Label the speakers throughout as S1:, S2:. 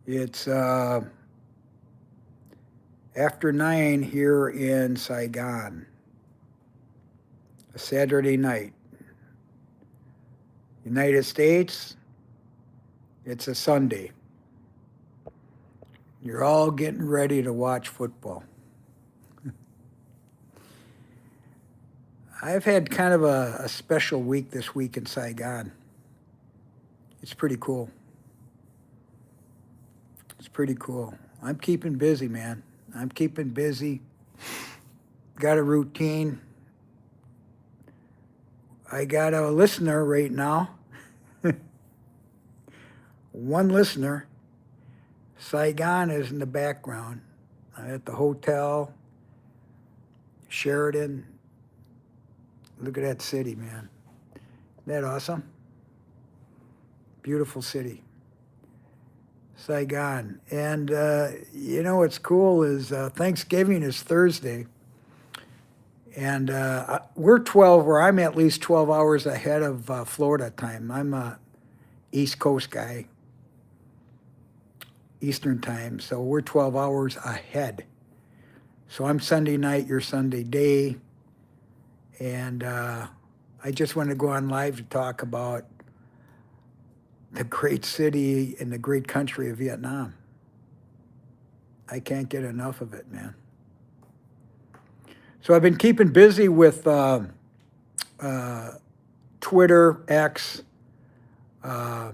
S1: It's after 9 here in Saigon, a Saturday night. United States, it's a Sunday. You're all getting ready to watch football. I've had kind of a special week this week in Saigon. It's pretty cool. It's pretty cool. I'm keeping busy, man. I'm keeping busy. Got a routine. I got a listener right now. One listener. Saigon is in the background. I'm at the hotel, Sheridan. Look at that city, man. Isn't that awesome? Beautiful city. Saigon. And what's cool is Thanksgiving is Thursday. And we're 12, where I'm at least 12 hours ahead of Florida time. I'm a East Coast guy, Eastern time. So we're 12 hours ahead. So I'm Sunday night, you're Sunday day. And I just want to go on live to talk about the great city and the great country of Vietnam. I can't get enough of it, man. So I've been keeping busy with Twitter, X, uh,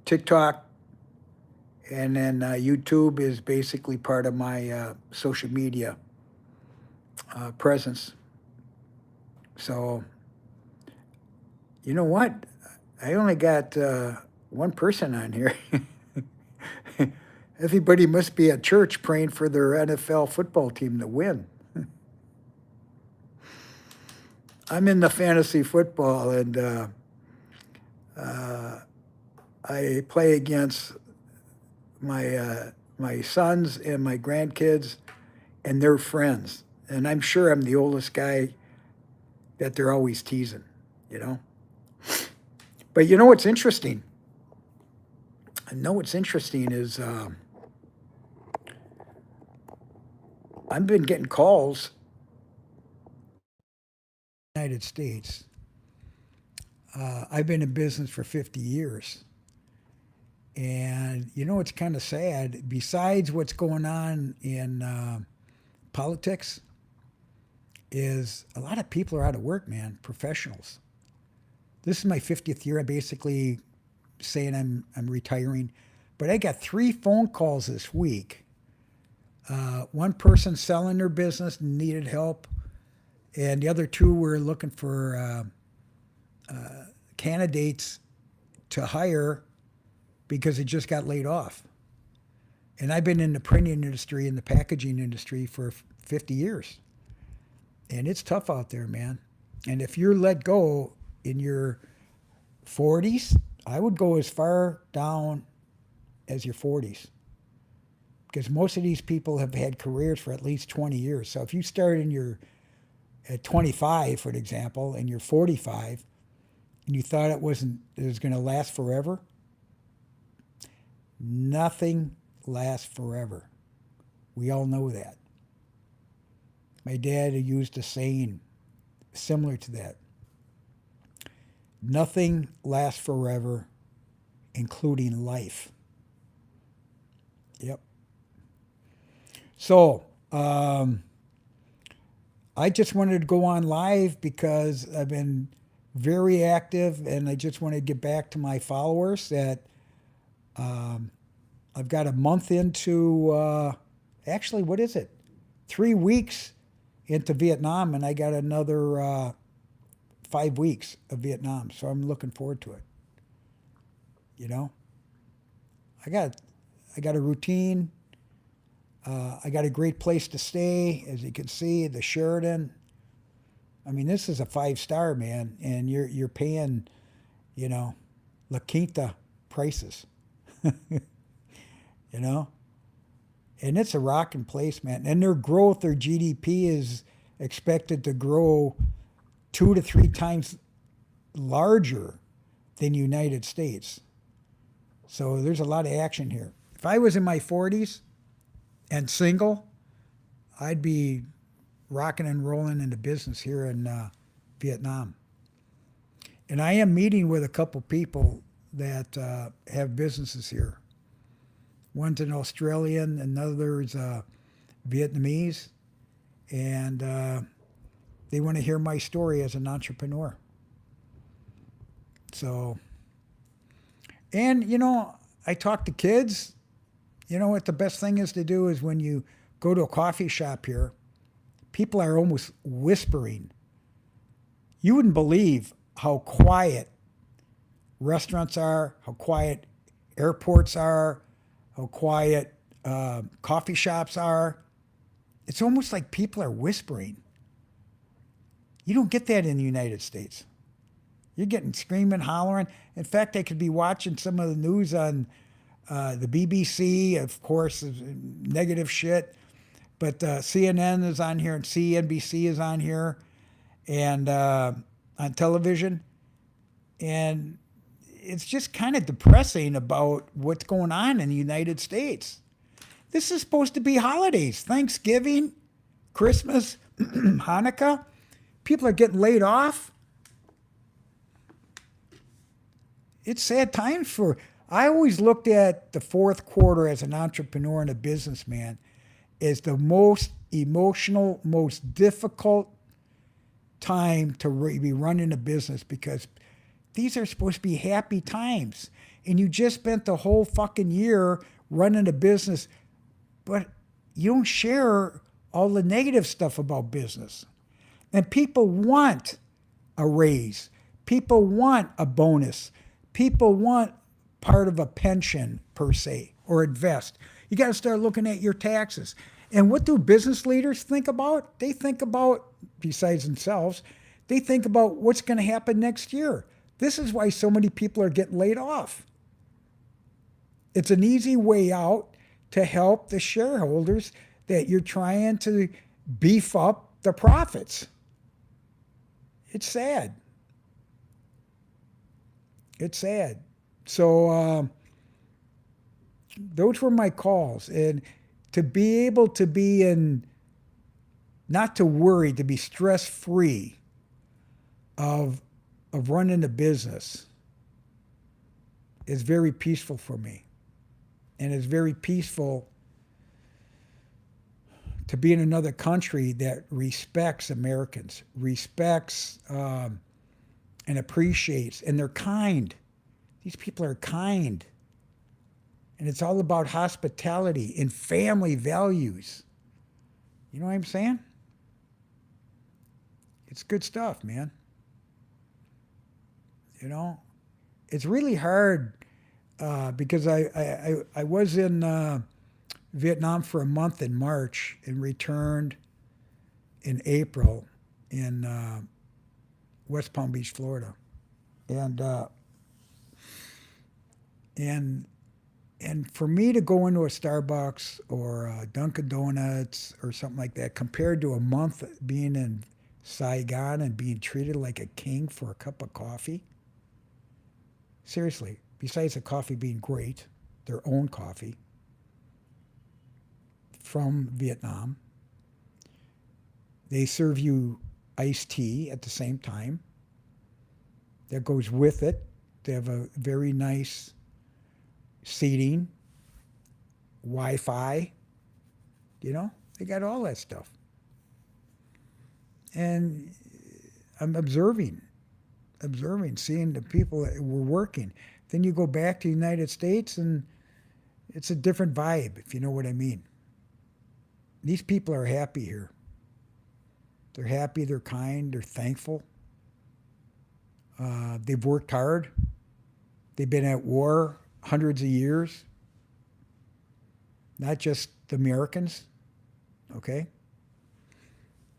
S1: TikTok, and then YouTube is basically part of my social media presence. So, you know what? I only got one person on here. Everybody must be at church praying for their NFL football team to win. I'm in the fantasy football, and uh, I play against my sons and my grandkids and their friends. And I'm sure I'm the oldest guy that they're always teasing, you know. But you know what's interesting? I know what's interesting is I've been getting calls in the United States. I've been in business for 50 years. And you know what's kind of sad? Besides what's going on in politics, is a lot of people are out of work, man, professionals. This is my 50th year. I'm basically saying I'm retiring. But I got 3 phone calls this week. One person selling their business needed help, and the other two were looking for candidates to hire because they just got laid off. And I've been in the printing industry and the packaging industry for 50 years. And it's tough out there, man. And if you're let go in your 40s, I would go as far down as your 40s, because most of these people have had careers for at least 20 years. So if you start in your at 25, for example, and you're 45, and you thought it was going to last forever, nothing lasts forever. We all know that. My dad used a saying similar to that. Nothing lasts forever, including life. Yep. So, I just wanted to go on live because I've been very active, and I just want to get back to my followers that um, I've got a month into, actually, what is it? 3 weeks into Vietnam, and I got another 5 weeks of Vietnam. So I'm looking forward to it. You know, I got I got a routine. I got a great place to stay, as you can see, the Sheridan. I mean, this is a 5 star, man, and you're paying, you know, La Quinta prices. You know, and it's a rocking place, man. And their growth, their GDP is expected to grow 2 to 3 times larger than United States. So there's a lot of action here. If I was in my 40s and single, I'd be rocking and rolling into business here in Vietnam. And I am meeting with a couple people that have businesses here. One's an Australian, another's Vietnamese, and they want to hear my story as an entrepreneur. So, and I talk to kids. You know what the best thing is to do is when you go to a coffee shop here, people are almost whispering. You wouldn't believe how quiet restaurants are, how quiet airports are, how quiet coffee shops are. It's almost like people are whispering. You don't get that in the United States. You're getting screaming, hollering. In fact, I could be watching some of the news on the BBC, of course, negative shit. But CNN is on here and CNBC is on here and on television. And it's just kind of depressing about what's going on in the United States. This is supposed to be holidays, Thanksgiving, Christmas, Hanukkah. People are getting laid off. It's sad times for. I always looked at the fourth quarter as an entrepreneur and a businessman as the most emotional, most difficult time to be running a business because these are supposed to be happy times. And you just spent the whole fucking year running a business, but you don't share all the negative stuff about business. And people want a raise. People want a bonus. People want part of a pension, per se, or invest. You got to start looking at your taxes. And what do business leaders think about? They think about, besides themselves, they think about what's going to happen next year. This is why so many people are getting laid off. It's an easy way out to help the shareholders that you're trying to beef up the profits. It's sad. It's sad. So those were my calls. And to be able to be in, not to worry, to be stress-free of running a business is very peaceful for me. And it's very peaceful to be in another country that respects Americans, respects and appreciates, and they're kind. These people are kind. And it's all about hospitality and family values. You know what I'm saying? It's good stuff, man. You know, it's really hard because I was in Vietnam for a month in March and returned in April in West Palm Beach, Florida, and for me to go into a Starbucks or a Dunkin' Donuts or something like that, compared to a month being in Saigon and being treated like a king for a cup of coffee. Seriously, besides the coffee being great, their own coffee from Vietnam, they serve you iced tea at the same time. That goes with it. They have a very nice seating, Wi-Fi, they got all that stuff. And I'm observing, seeing the people that were working. Then you go back to the United States and it's a different vibe, if you know what I mean. These people are happy here. They're happy, they're kind, they're thankful. They've worked hard. They've been at war hundreds of years. Not just the Americans, okay?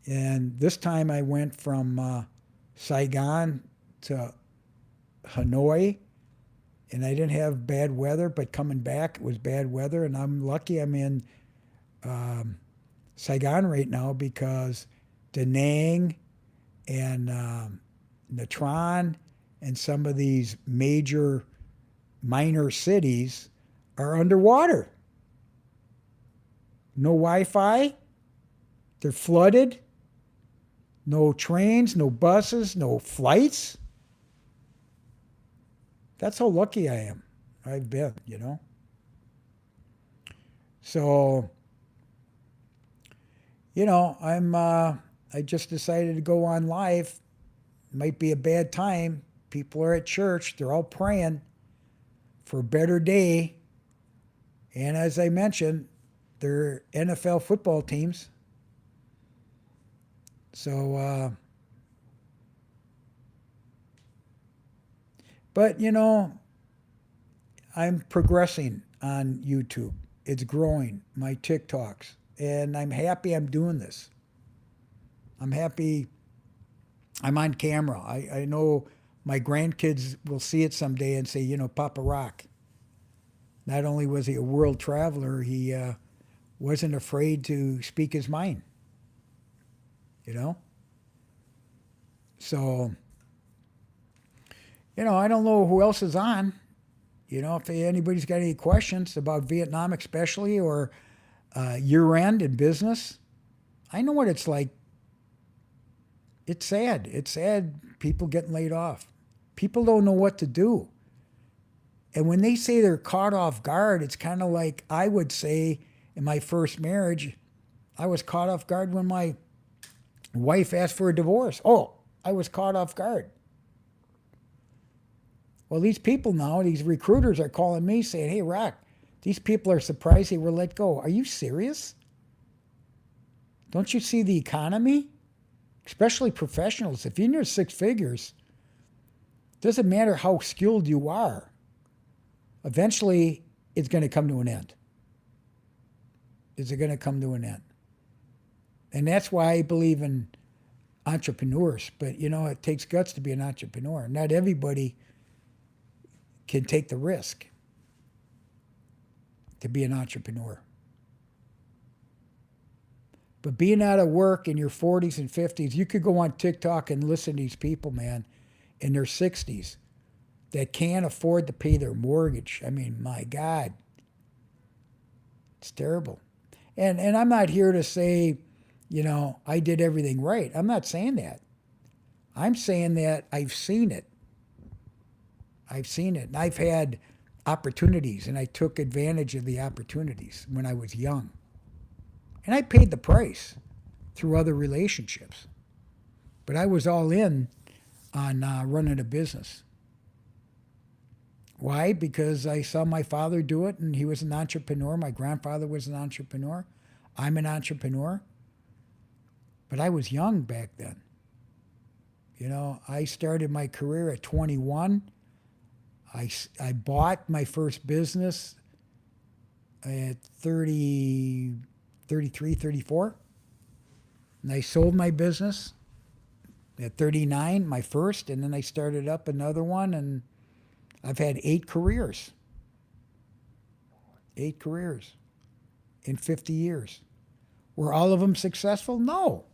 S1: And this time I went from Saigon to Hanoi, and I didn't have bad weather, but coming back it was bad weather, and I'm lucky I'm in Saigon right now because Da Nang and Nha Trang and some of these minor cities are underwater. No Wi-Fi. They're flooded. No trains, no buses, no flights. That's how lucky I am. I've been. So, I just decided to go on live. Might be a bad time. People are at church. They're all praying for a better day. And as I mentioned, they're NFL football teams. So, but I'm progressing on YouTube. It's growing, my TikToks. And I'm happy I'm doing this. I'm happy I'm on camera. I know my grandkids will see it someday and say, Papa Rock, not only was he a world traveler, he wasn't afraid to speak his mind, you know? So, I don't know who else is on. If anybody's got any questions about Vietnam, especially, or year end in business, I know what it's like. It's sad. It's sad people getting laid off. People don't know what to do. And when they say they're caught off guard, it's kind of like I would say in my first marriage, I was caught off guard when my wife asked for a divorce. Oh, I was caught off guard. Well, these people now, these recruiters are calling me saying, hey, Rock, these people are surprised they were let go. Are you serious? Don't you see the economy? Especially professionals. If you're near six figures, doesn't matter how skilled you are. Eventually, it's going to come to an end. Is it going to come to an end? And that's why I believe in entrepreneurs. But, it takes guts to be an entrepreneur. Not everybody can take the risk to be an entrepreneur. But being out of work in your 40s and 50s, you could go on TikTok and listen to these people, man, in their 60s that can't afford to pay their mortgage. I mean, my God, it's terrible. And I'm not here to say, I did everything right. I'm not saying that. I'm saying that I've seen it. I've seen it. And I've had opportunities, and I took advantage of the opportunities when I was young. And I paid the price through other relationships. But I was all in on running a business. Why? Because I saw my father do it, and he was an entrepreneur. My grandfather was an entrepreneur. I'm an entrepreneur. But I was young back then. I started my career at 21. I bought my first business at 30, 33, 34. And I sold my business at 39, my first, and then I started up another one, and I've had 8 careers. 8 careers in 50 years. Were all of them successful? No.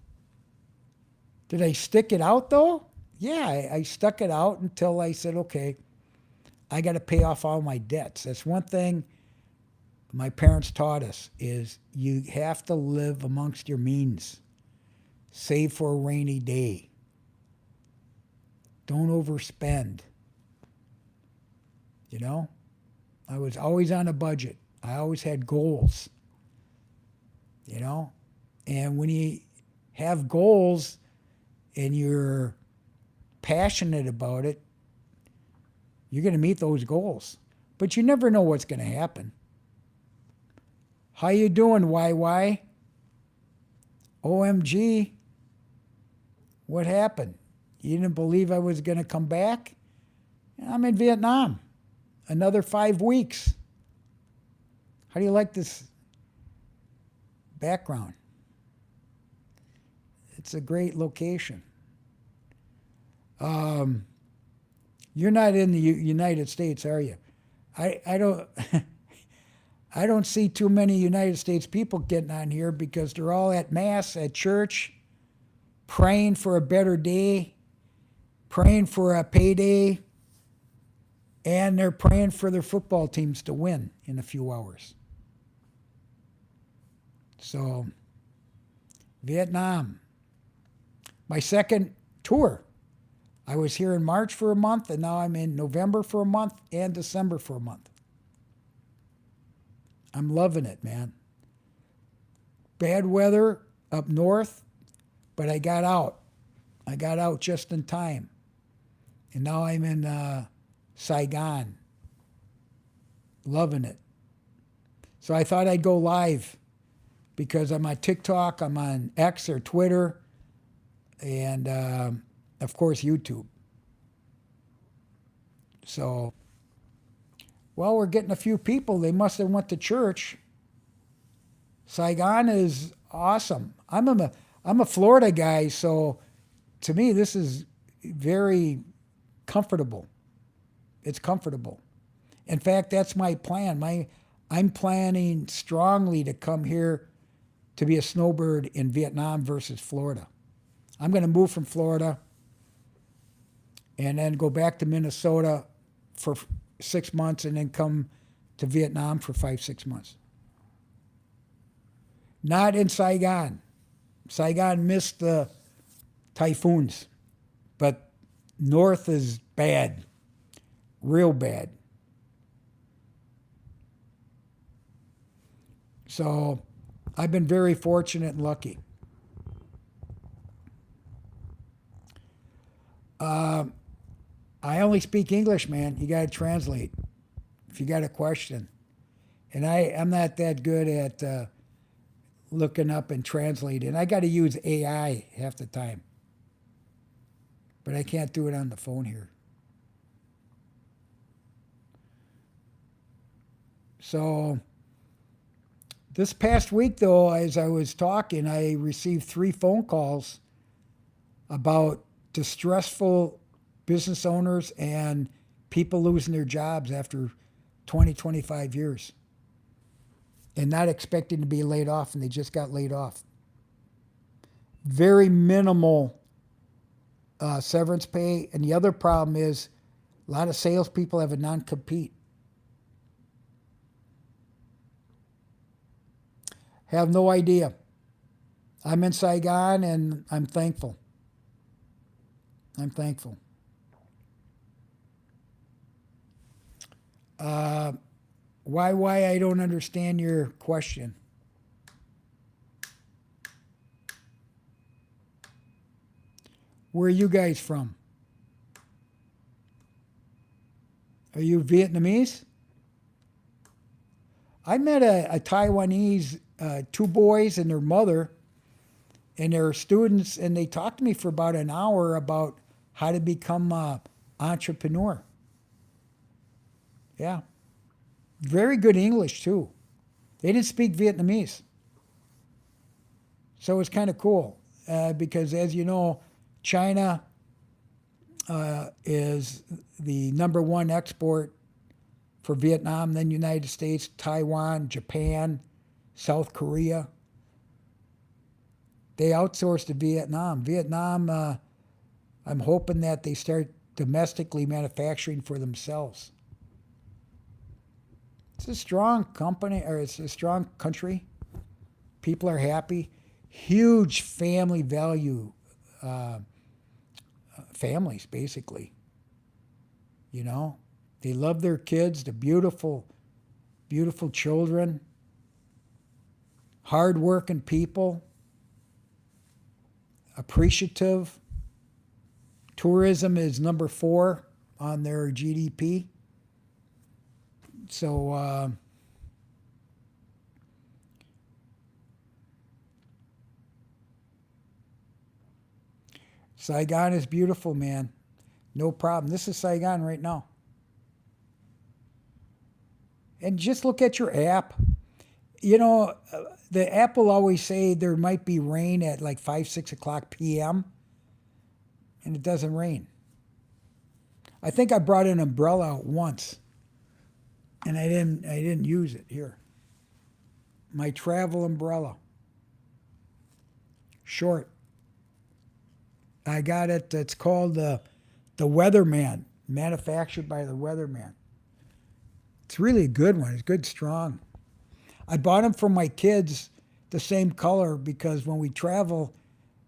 S1: Did I stick it out though? Yeah, I stuck it out until I said, okay, I got to pay off all my debts. That's one thing my parents taught us is you have to live amongst your means. Save for a rainy day. Don't overspend. I was always on a budget. I always had goals. And when you have goals and you're passionate about it, you're going to meet those goals. But you never know what's going to happen. How you doing, YY? OMG. What happened? You didn't believe I was going to come back? I'm in Vietnam. Another 5 weeks. How do you like this background? It's a great location. You're not in the United States, are you? I don't I don't see too many United States people getting on here because they're all at mass, at church, praying for a better day, praying for a payday. And they're praying for their football teams to win in a few hours. So, Vietnam, my second tour. I was here in March for a month, and now I'm in November for a month and December for a month. I'm loving it, man. Bad weather up north, but I got out. I got out just in time. And now I'm in Saigon. Loving it. So I thought I'd go live because I'm on TikTok, I'm on X or Twitter, and of course YouTube. So, well, we're getting a few people. They must have went to church. Saigon is awesome. I'm a Florida guy, so to me this is very comfortable. It's comfortable. In fact, that's my plan. I'm planning strongly to come here to be a snowbird in Vietnam versus Florida. I'm going to move from Florida and then go back to Minnesota for 6 months and then come to Vietnam for 5, 6 months. Not in Saigon. Saigon missed the typhoons, but north is bad, real bad. So I've been very fortunate and lucky. I only speak English, man. You got to translate if you got a question. And I'm not that good at looking up and translating. I got to use AI half the time. But I can't do it on the phone here. So this past week, though, as I was talking, I received 3 phone calls about distressful business owners and people losing their jobs after 20, 25 years and not expecting to be laid off, and they just got laid off. Very minimal severance pay. And the other problem is a lot of salespeople have a non-compete. Have no idea. I'm in Saigon and I'm thankful. I'm thankful. Why I don't understand your question. Where are you guys from? Are you Vietnamese? I met a Taiwanese, 2 boys and their mother, and they're students, and they talked to me for about an hour about how to become an entrepreneur. Yeah. Very good English, too. They didn't speak Vietnamese. So it's kind of cool because, as you know, China is the #1 export for Vietnam, then United States, Taiwan, Japan, South Korea. They outsource to Vietnam. Vietnam, I'm hoping that they start domestically manufacturing for themselves. It's a strong company, or it's a strong country. People are happy. Huge family value. Families, basically. You know, they love their kids. They're beautiful, beautiful children. Hardworking people. Appreciative. Tourism is #4 on their GDP. So, Saigon is beautiful, man. No problem. This is Saigon right now. And just look at your app. You know, the app will always say there might be rain at like 5, 6 o'clock p.m., and it doesn't rain. I think I brought an umbrella out once, and I didn't use it. Here, my travel umbrella, short. I got it. It's called the Weatherman. manufactured by the weatherman. It's really a good one. It's good, strong. I bought them for my kids the same color because when we travel,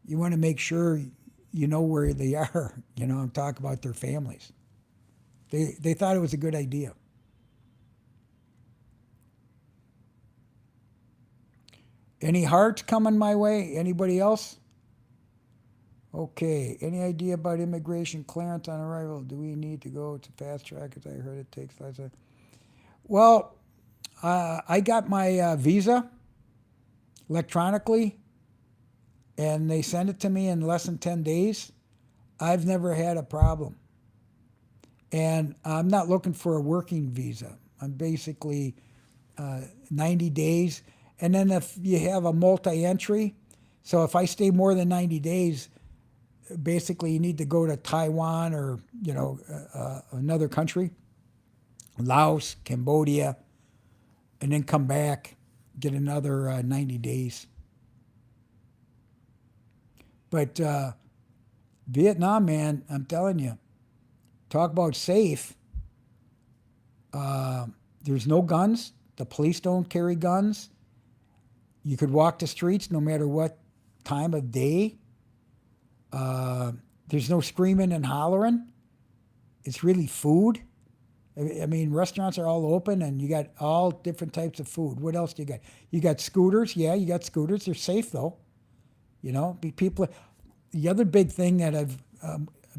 S1: you want to make sure you know where they are, and talk about their families. They thought it was a good idea. Any hearts coming my way? Anybody else? Okay. Any idea about immigration clearance on arrival? Do we need to go to fast track? As I heard it takes less. Well, I got my visa electronically, and they sent it to me in less than 10 days. I've never had a problem. And I'm not looking for a working visa. I'm basically 90 days. And then if you have a multi-entry, so if I stay more than 90 days, basically you need to go to Taiwan or, another country, Laos, Cambodia, and then come back, get another 90 days. But Vietnam, man, I'm telling you, talk about safe. There's no guns. The police don't carry guns. You could walk the streets no matter what time of day. There's no screaming and hollering. It's really food. I mean, restaurants are all open, and you got all different types of food. What else do you got? You got scooters. Yeah, you got scooters. They're safe though. People. The other big thing that I've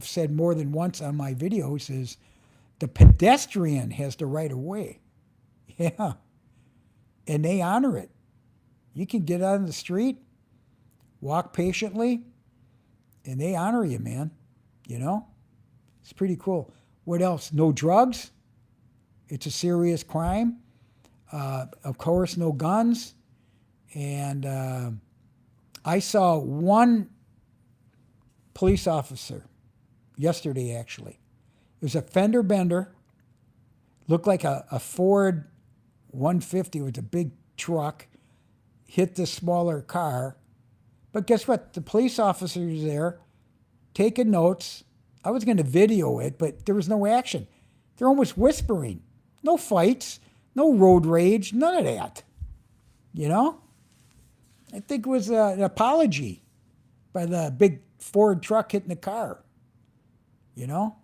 S1: said more than once on my videos is the pedestrian has the right of way. Yeah, and they honor it. You can get out on the street, walk patiently, and they honor you, man. It's pretty cool. What else? No drugs. It's a serious crime. Of course, no guns. And I saw one police officer yesterday, actually. It was a fender bender. Looked like a Ford 150 with a big truck. Hit the smaller car. But guess what? The police officers there taking notes. I was going to video it, but there was no action. They're almost whispering. No fights, no road rage, none of that. I think it was an apology by the big Ford truck hitting the car. You know?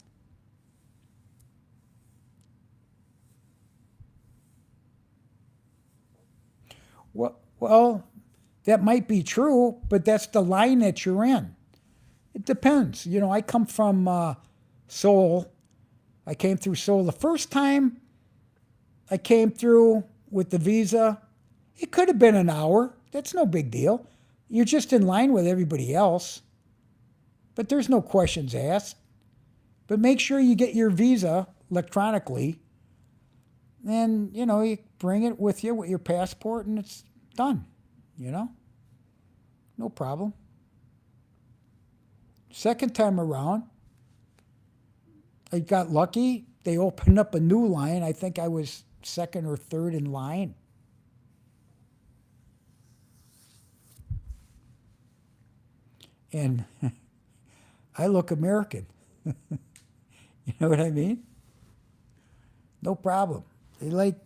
S1: Well, that might be true, but that's the line that you're in. It depends. I come from Seoul. I came through Seoul. The first time I came through with the visa, it could have been an hour. That's no big deal. You're just in line with everybody else. But there's no questions asked. But make sure you get your visa electronically. And, you bring it with you with your passport and it's done. No problem. Second time around, I got lucky. They opened up a new line. I think I was second or third in line. And I look American. You know what I mean? No problem. They like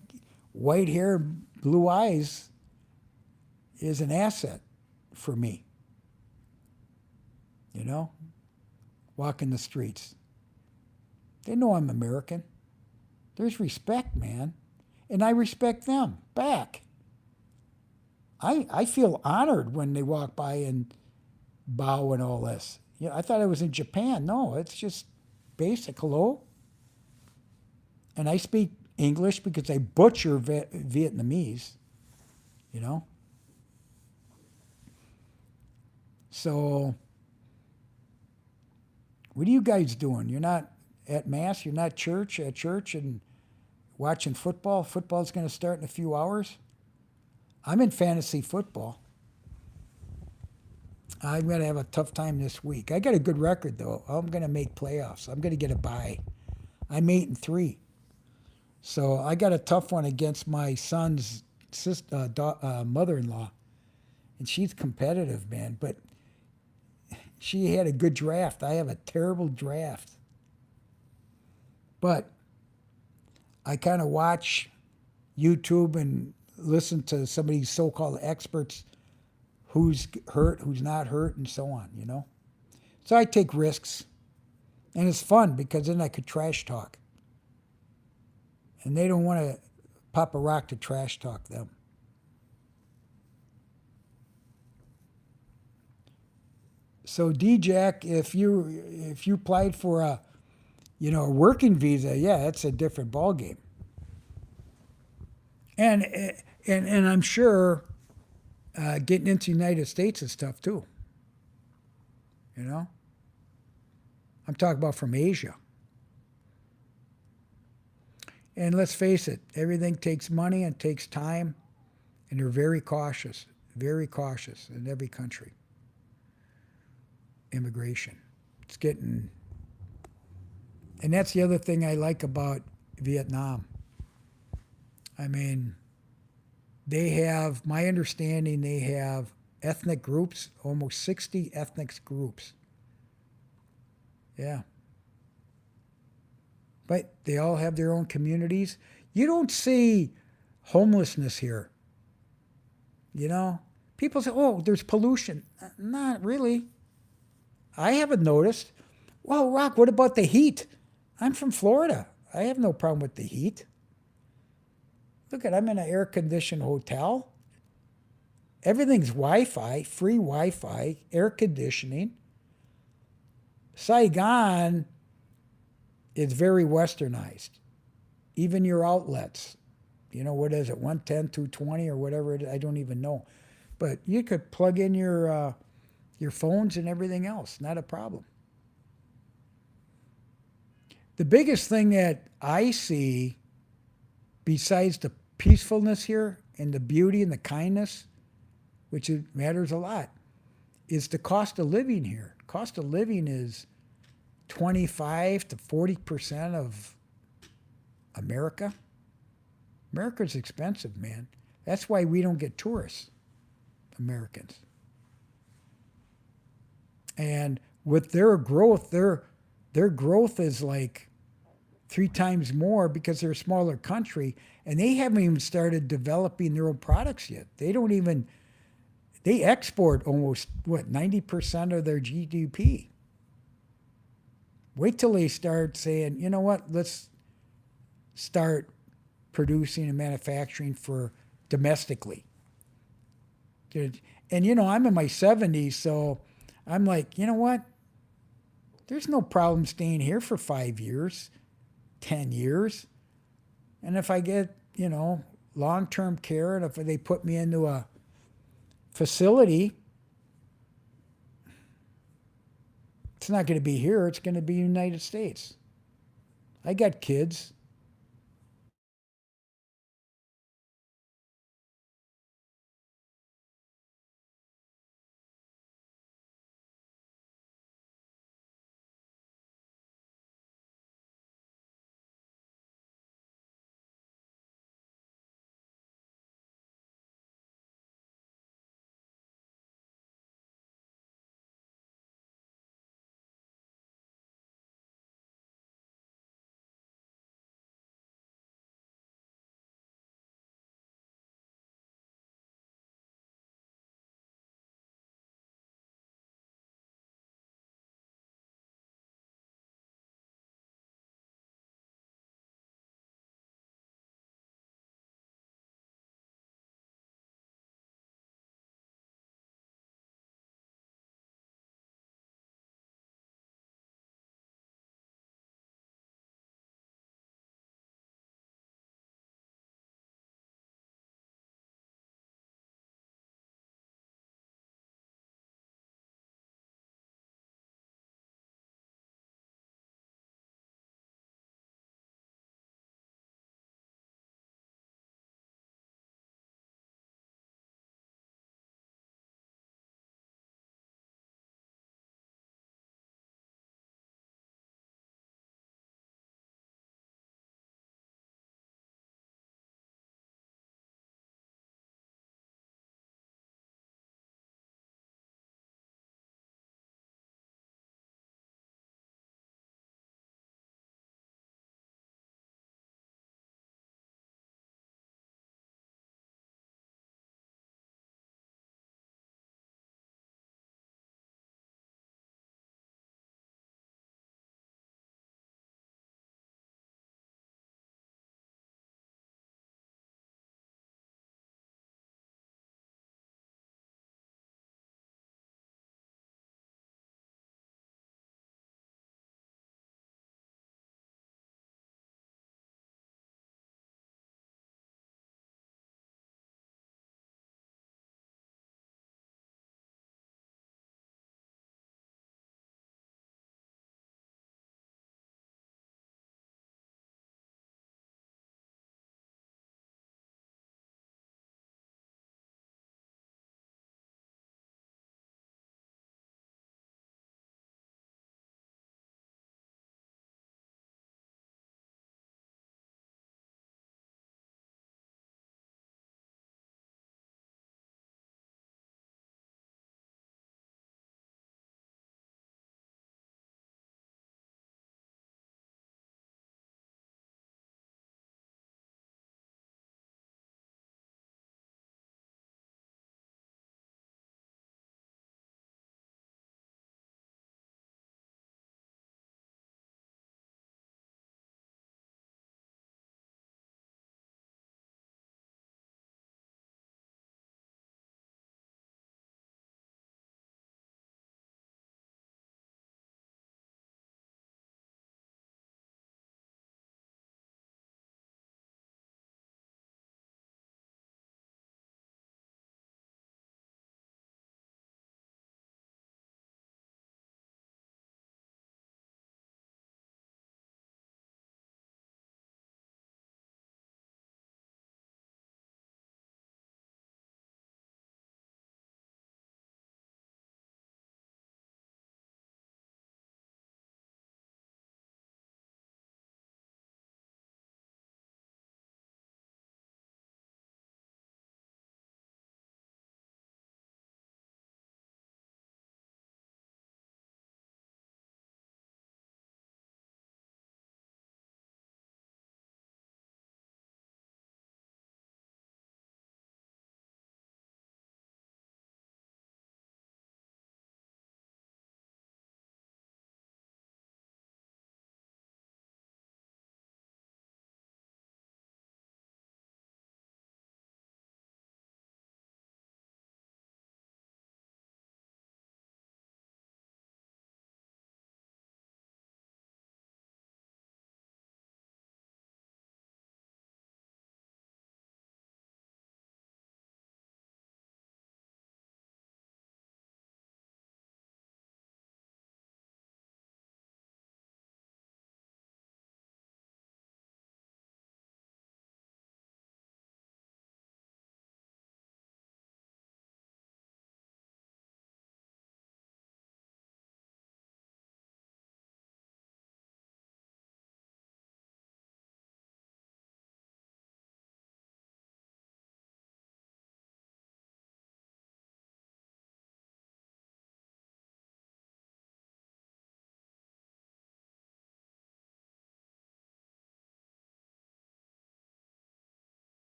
S1: white hair, blue eyes is an asset for me. Walking the streets. They know I'm American. There's respect, man. And I respect them back. I feel honored when they walk by and bow and all this. I thought I was in Japan. No, it's just basic hello. And I speak English because I butcher Vietnamese, you know. So, what are you guys doing? You're not at mass. You're not at church and watching football. Football's going to start in a few hours. I'm in fantasy football. I'm going to have a tough time this week. I got a good record though. I'm going to make playoffs. I'm going to get a bye. I'm 8-3. So I got a tough one against my son's mother-in-law, and she's competitive, man. But she had a good draft. I have a terrible draft. But I kind of watch YouTube and listen to some of these so-called experts, who's hurt, who's not hurt, and so on, you know? So I take risks, and it's fun because then I could trash talk. And they don't want to pop a rock to trash talk them. So DJack, if you applied for a working visa, yeah, it's a different ball game. And and I'm sure getting into the United States is tough too. You know, I'm talking about from Asia. And let's face it, everything takes money and takes time, and they're very cautious in every country. Immigration, it's getting, and that's the other thing I like about Vietnam. I mean, they have, my understanding, they have ethnic groups, almost 60 ethnic groups. Yeah. But they all have their own communities. You don't see homelessness here. You know, people say, oh, there's pollution. Not really. I haven't noticed. Well, Rock, what about the heat? I'm from Florida. I have no problem with the heat. Look at, I'm in an air conditioned hotel. Everything's Wi Fi, free Wi Fi, air conditioning. Saigon is very westernized. Even your outlets, what is it, 110, 220 or whatever it is, I don't even know. But you could plug in your phones and everything else, not a problem. The biggest thing that I see, besides the peacefulness here and the beauty and the kindness, which it matters a lot, is the cost of living here. Cost of living is 25 to 40% of America. America's expensive, man. That's why we don't get tourists, Americans. And with their growth is like 3 times more because they're a smaller country, and they haven't even started developing their own products yet. They export almost 90% of their GDP. Wait till they start saying, you know what, let's start producing and manufacturing for domestically. And I'm in my 70s, so I'm like, you know what? There's no problem staying here for 5 years, 10 years. And if I get, long-term care, and if they put me into a facility, it's not going to be here. It's going to be United States. I got kids.